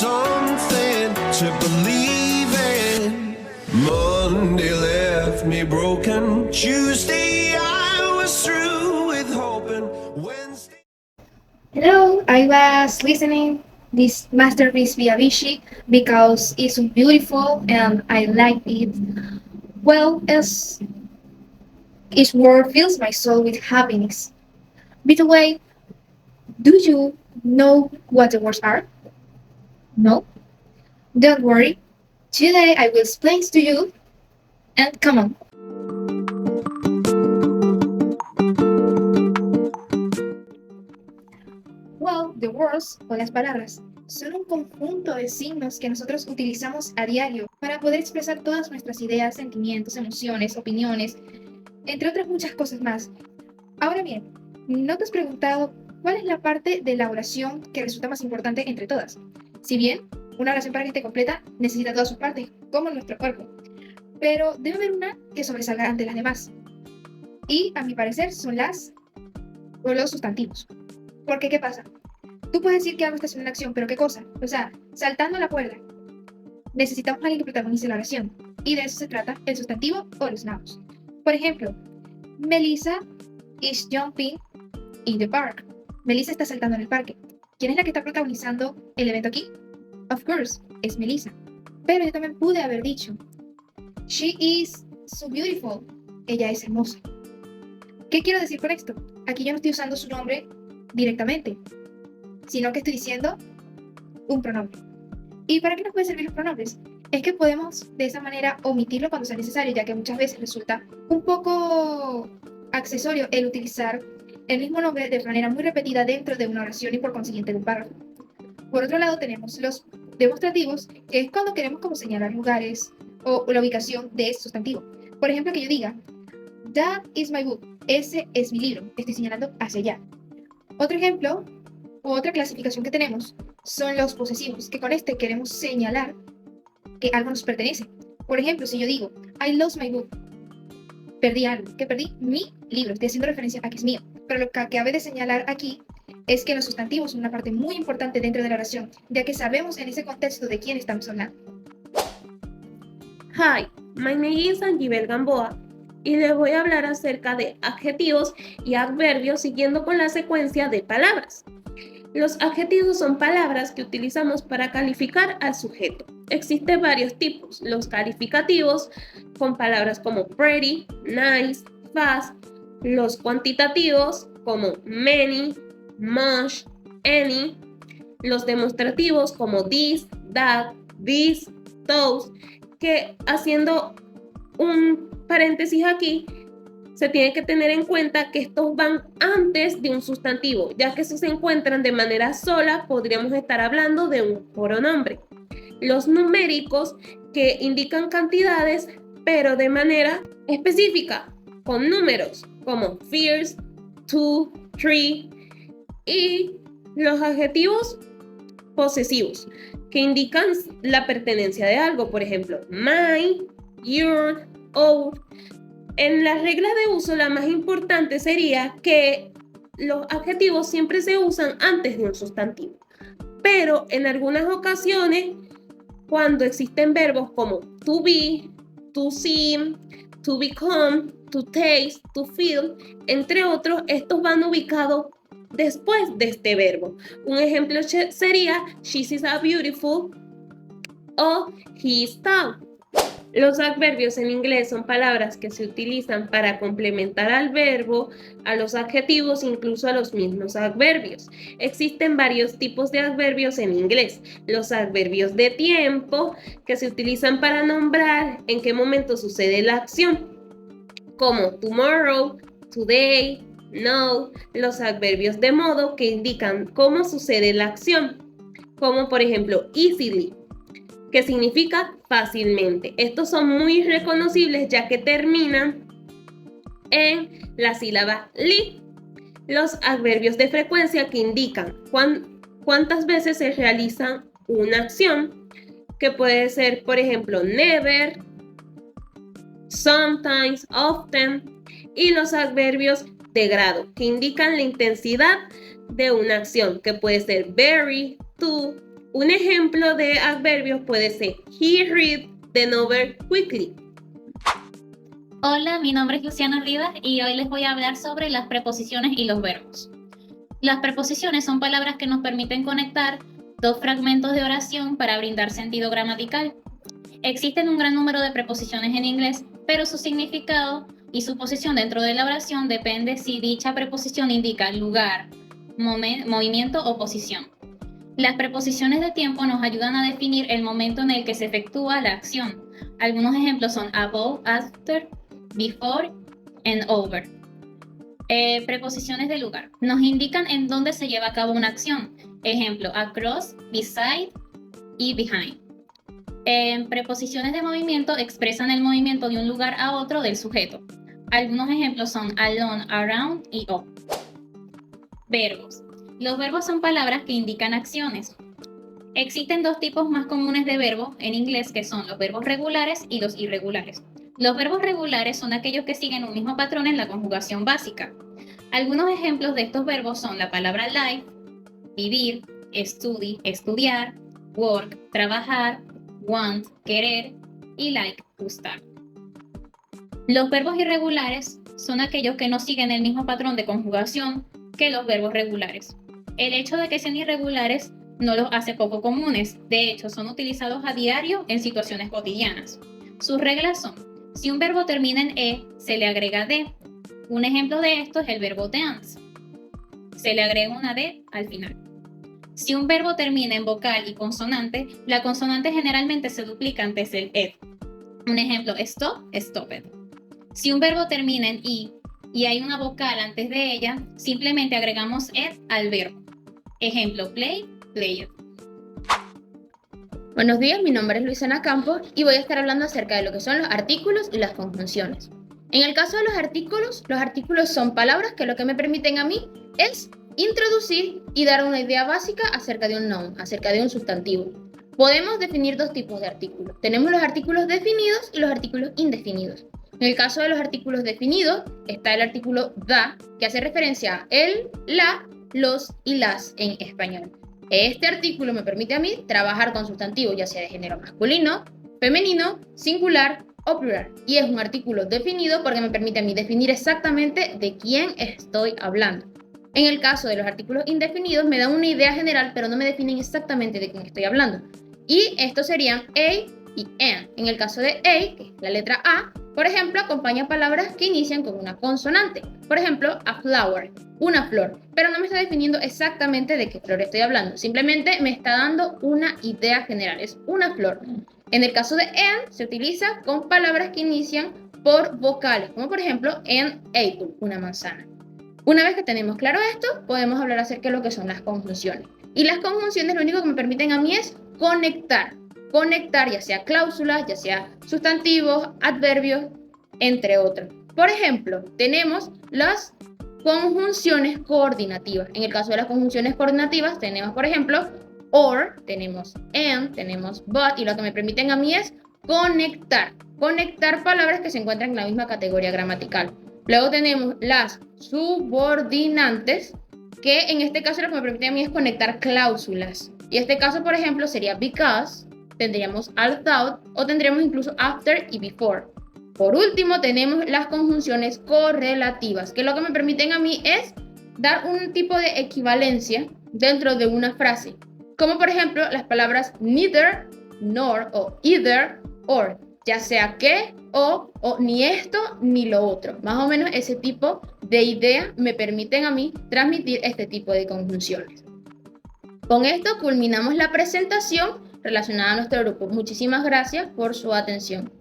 something to believe in. Monday left me broken. Tuesday I was through with hoping. Wednesday. Hello, I was listening this masterpiece by Avicii because it's so beautiful and I like it. Well, as each word fills my soul with happiness. By the way, do you know what the words are? No? Don't worry. Today I will explain to you and come on. Well, the words o las palabras son un conjunto de signos que nosotros utilizamos a diario para poder expresar todas nuestras ideas, sentimientos, emociones, opiniones, entre otras muchas cosas más. Ahora bien, ¿no te has preguntado cuál es la parte de la oración que resulta más importante entre todas? Si bien una oración para que esté completa necesita todas sus partes, como nuestro cuerpo, pero debe haber una que sobresalga ante las demás. Y a mi parecer son las o los sustantivos. Porque, ¿qué pasa? Tú puedes decir que algo está haciendo una acción, pero ¿qué cosa? O sea, saltando la cuerda. Necesitamos a alguien que protagonice la oración. Y de eso se trata el sustantivo o los nouns. Por ejemplo, Melissa is jumping in the park. Melissa está saltando en el parque. ¿Quién es la que está protagonizando el evento aquí? Of course, es Melissa. Pero yo también pude haber dicho, she is so beautiful. Ella es hermosa. ¿Qué quiero decir con esto? Aquí yo no estoy usando su nombre directamente, sino que estoy diciendo un pronombre. ¿Y para qué nos pueden servir los pronombres? Es que podemos de esa manera omitirlo cuando sea necesario, ya que muchas veces resulta un poco accesorio el utilizar el mismo nombre de manera muy repetida dentro de una oración y por consiguiente de un párrafo. Por otro lado tenemos los demostrativos, que es cuando queremos como señalar lugares o la ubicación de ese sustantivo. Por ejemplo, que yo diga, that is my book, ese es mi libro, estoy señalando hacia allá. Otro ejemplo, o otra clasificación que tenemos, son los posesivos, que con este queremos señalar que algo nos pertenece. Por ejemplo, si yo digo, I lost my book, perdí algo, que perdí mi libro, estoy haciendo referencia a que es mío. Pero lo que cabe de señalar aquí es que los sustantivos son una parte muy importante dentro de la oración, ya que sabemos en ese contexto de quién estamos hablando. Hi, my name is Angibel Gamboa y les voy a hablar acerca de adjetivos y adverbios siguiendo con la secuencia de palabras. Los adjetivos son palabras que utilizamos para calificar al sujeto. Existen varios tipos. Los calificativos con palabras como pretty, nice, fast. Los cuantitativos como many, much, any. Los demostrativos como this, that, this, those, que haciendo un paréntesis aquí, se tiene que tener en cuenta que estos van antes de un sustantivo, ya que si se encuentran de manera sola, podríamos estar hablando de un pronombre. Los numéricos, que indican cantidades, pero de manera específica, con números como fierce, two, three, y los adjetivos posesivos, que indican la pertenencia de algo, por ejemplo, my, your, our. En las reglas de uso, la más importante sería que los adjetivos siempre se usan antes de un sustantivo. Pero en algunas ocasiones, cuando existen verbos como to be, to seem, to become, to taste, to feel, entre otros, estos van ubicados después de este verbo. Un ejemplo sería she is a beautiful o he is tall. Los adverbios en inglés son palabras que se utilizan para complementar al verbo, a los adjetivos, incluso a los mismos adverbios. Existen varios tipos de adverbios en inglés. Los adverbios de tiempo, que se utilizan para nombrar en qué momento sucede la acción, como tomorrow, today, now. Los adverbios de modo, que indican cómo sucede la acción, como por ejemplo easily, que significa fácilmente. Estos son muy reconocibles ya que terminan en la sílaba li. Los adverbios de frecuencia, que indican cuántas veces se realiza una acción, que puede ser, por ejemplo, never, sometimes, often. Y los adverbios de grado, que indican la intensidad de una acción, que puede ser very, to, Un ejemplo de adverbios puede ser he read the novel quickly. Hola, mi nombre es Luciana Rivas y hoy les voy a hablar sobre las preposiciones y los verbos. Las preposiciones son palabras que nos permiten conectar dos fragmentos de oración para brindar sentido gramatical. Existen un gran número de preposiciones en inglés, pero su significado y su posición dentro de la oración depende si dicha preposición indica lugar, movimiento o posición. Las preposiciones de tiempo nos ayudan a definir el momento en el que se efectúa la acción. Algunos ejemplos son above, after, before and over. Preposiciones de lugar. Nos indican en dónde se lleva a cabo una acción. Ejemplo, across, beside y behind. Preposiciones de movimiento expresan el movimiento de un lugar a otro del sujeto. Algunos ejemplos son along, around y up. Verbos. Los verbos son palabras que indican acciones. Existen dos tipos más comunes de verbos en inglés que son los verbos regulares y los irregulares. Los verbos regulares son aquellos que siguen un mismo patrón en la conjugación básica. Algunos ejemplos de estos verbos son la palabra live, vivir, study, estudiar, work, trabajar, want, querer y like, gustar. Los verbos irregulares son aquellos que no siguen el mismo patrón de conjugación que los verbos regulares. El hecho de que sean irregulares no los hace poco comunes, de hecho son utilizados a diario en situaciones cotidianas. Sus reglas son: si un verbo termina en E, se le agrega D. Un ejemplo de esto es el verbo dance. Se le agrega una D al final. Si un verbo termina en vocal y consonante, la consonante generalmente se duplica antes del ed. Un ejemplo, stop, stopped. Si un verbo termina en I y hay una vocal antes de ella, simplemente agregamos ed al verbo. Ejemplo, play, played. Buenos días, mi nombre es Luisana Campos y voy a estar hablando acerca de lo que son los artículos y las conjunciones. En el caso de los artículos son palabras que lo que me permiten a mí es introducir y dar una idea básica acerca de un noun, acerca de un sustantivo. Podemos definir dos tipos de artículos. Tenemos los artículos definidos y los artículos indefinidos. En el caso de los artículos definidos está el artículo da, que hace referencia a el, la, los y las en español. Este artículo me permite a mí trabajar con sustantivos ya sea de género masculino, femenino, singular o plural. Y es un artículo definido porque me permite a mí definir exactamente de quién estoy hablando. En el caso de los artículos indefinidos me dan una idea general, pero no me definen exactamente de quién estoy hablando. Y estos serían a y an. En el caso de a, que es la letra A, por ejemplo, acompaña palabras que inician con una consonante. Por ejemplo, a flower, una flor. Pero no me está definiendo exactamente de qué flor estoy hablando. Simplemente me está dando una idea general. Es una flor. En el caso de an, se utiliza con palabras que inician por vocales, como por ejemplo an apple, una manzana. Una vez que tenemos claro esto, podemos hablar acerca de lo que son las conjunciones. Y las conjunciones lo único que me permiten a mí es conectar. Conectar ya sea cláusulas, ya sea sustantivos, adverbios, entre otros. Por ejemplo, tenemos las conjunciones coordinativas. En el caso de las conjunciones coordinativas tenemos, por ejemplo, or, tenemos and, tenemos but, y lo que me permiten a mí es conectar. Conectar palabras que se encuentran en la misma categoría gramatical. Luego tenemos las subordinantes, que en este caso lo que me permite a mí es conectar cláusulas. Y este caso, por ejemplo, sería because, tendríamos although o tendríamos incluso after y before. Por último, tenemos las conjunciones correlativas, que lo que me permiten a mí es dar un tipo de equivalencia dentro de una frase. Como por ejemplo las palabras neither, nor o either, or. Ya sea que, o ni esto ni lo otro. Más o menos ese tipo de idea me permiten a mí transmitir este tipo de conjunciones. Con esto culminamos la presentación relacionada a nuestro grupo. Muchísimas gracias por su atención.